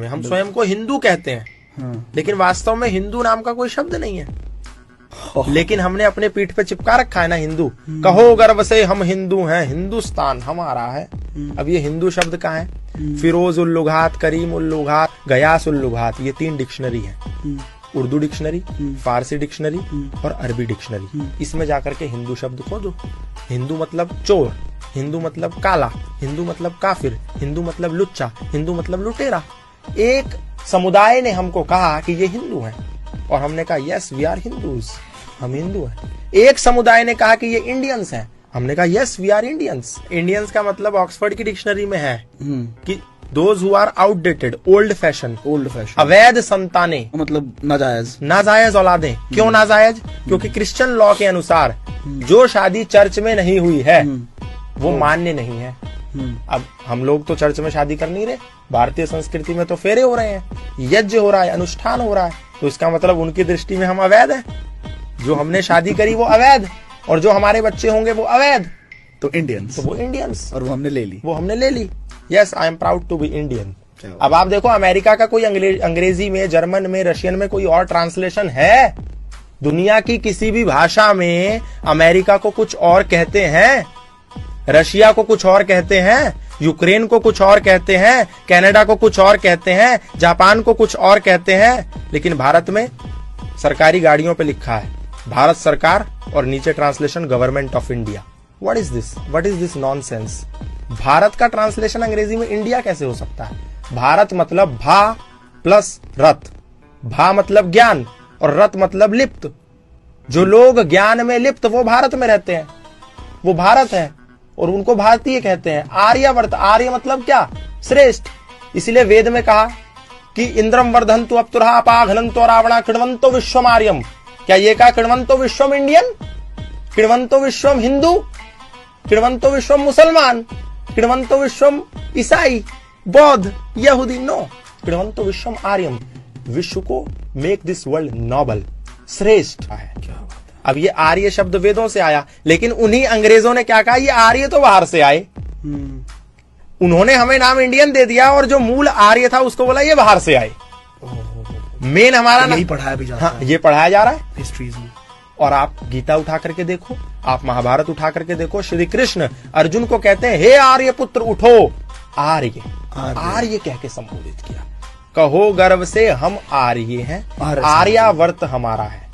में। हम स्वयं को हिंदू कहते हैं, लेकिन वास्तव में हिंदू नाम का कोई शब्द नहीं है, लेकिन हमने अपने पीठ पे चिपका रखा है ना हिंदू। कहो गर्व से हम हिंदू हैं, हिंदुस्तान हमारा है। अब ये हिंदू शब्द कहाँ है? फिरोज उल लुगात, करीम उल लुगात, गयास उल लुगात, ये 3 डिक्शनरी है, उर्दू डिक्शनरी, फारसी डिक्शनरी और अरबी डिक्शनरी। इसमें जाकर के हिंदू शब्द खोजो। हिंदू मतलब चोर, हिंदू मतलब काला, हिंदू मतलब काफिर, हिंदू मतलब लुच्चा, हिंदू मतलब लुटेरा। एक समुदाय ने हमको कहा कि ये हिंदू हैं और हमने कहा यस वी आर हिंदूज, हम हिंदू हैं। एक समुदाय ने कहा कि ये इंडियंस हैं, हमने कहा yes we are Indians. Indians का मतलब ऑक्सफोर्ड की डिक्शनरी में है कि those who are outdated, old fashion, अवैध संतानें, मतलब नाजायज औलादें। क्यों नाजायज? क्योंकि क्रिश्चियन लॉ के अनुसार जो शादी चर्च में नहीं हुई है वो मान्य नहीं है। अब हम लोग तो चर्च में शादी कर नहीं रहे, भारतीय संस्कृति में तो फेरे हो रहे हैं, यज्ञ हो रहा है, अनुष्ठान हो रहा है, तो इसका मतलब उनकी दृष्टि में हम अवैध हैं। जो हमने शादी करी वो अवैध, और जो हमारे बच्चे होंगे वो अवैध, तो इंडियंस, तो वो इंडियंस। और वो हमने ले ली। Yes I am proud to be Indian. अब आप देखो अमेरिका का कोई अंग्रेजी में, जर्मन में, रशियन में कोई और ट्रांसलेशन है? दुनिया की किसी भी भाषा में अमेरिका को कुछ और कहते हैं, रशिया को कुछ और कहते हैं, यूक्रेन को कुछ और कहते हैं, कनाडा को कुछ और कहते हैं, जापान को कुछ और कहते हैं, लेकिन भारत में सरकारी गाड़ियों पे लिखा है भारत सरकार और नीचे translation government of India. What is this? What is this nonsense? Bharat का ट्रांसलेशन अंग्रेजी में इंडिया कैसे हो सकता है? भारत मतलब भा प्लस रथ, भा मतलब ज्ञान और रथ मतलब लिप्त। जो लोग ज्ञान में लिप्त वो भारत में रहते हैं, वो भारत है और उनको भारतीय कहते हैं। आर्यवर्त, आर्य मतलब क्या? श्रेष्ठ। इसलिए वेद में कहा कि इंद्रम वर्धंतु अप्तुरहा अपाघनंतो रावणा कृण्वन्तो विश्वम आर्यम। क्या ये कहा कृण्वन्तो विश्वम इंडियन, कृण्वन्तो विश्वम हिंदू, कृण्वन्तो विश्वम मुसलमान, कृण्वन्तो विश्वम ईसाई, बौद्ध, यहूदी? नो, कृण्वन्तो विश्वम आर्यम। विश्व को मेक दिस वर्ल्ड नोबल, श्रेष्ठ है। अब ये आर्य शब्द वेदों से आया, लेकिन उन्हीं अंग्रेजों ने क्या कहा? ये आर्य तो बाहर से आए। उन्होंने हमें नाम इंडियन दे दिया और जो मूल आर्य था उसको बोला ये बाहर से आए। मेन हमारा यही पढ़ाया भी जाता है। ये पढ़ाया जा रहा है हिस्ट्रीज में। और आप गीता उठा करके देखो, आप महाभारत उठा करके देखो, श्री कृष्ण अर्जुन को कहते हैं हे आर्य पुत्र उठो। आर्य, आर्य कह के संबोधित किया। कहो गर्व से हम आर्य हैं, आर्यावर्त हमारा है।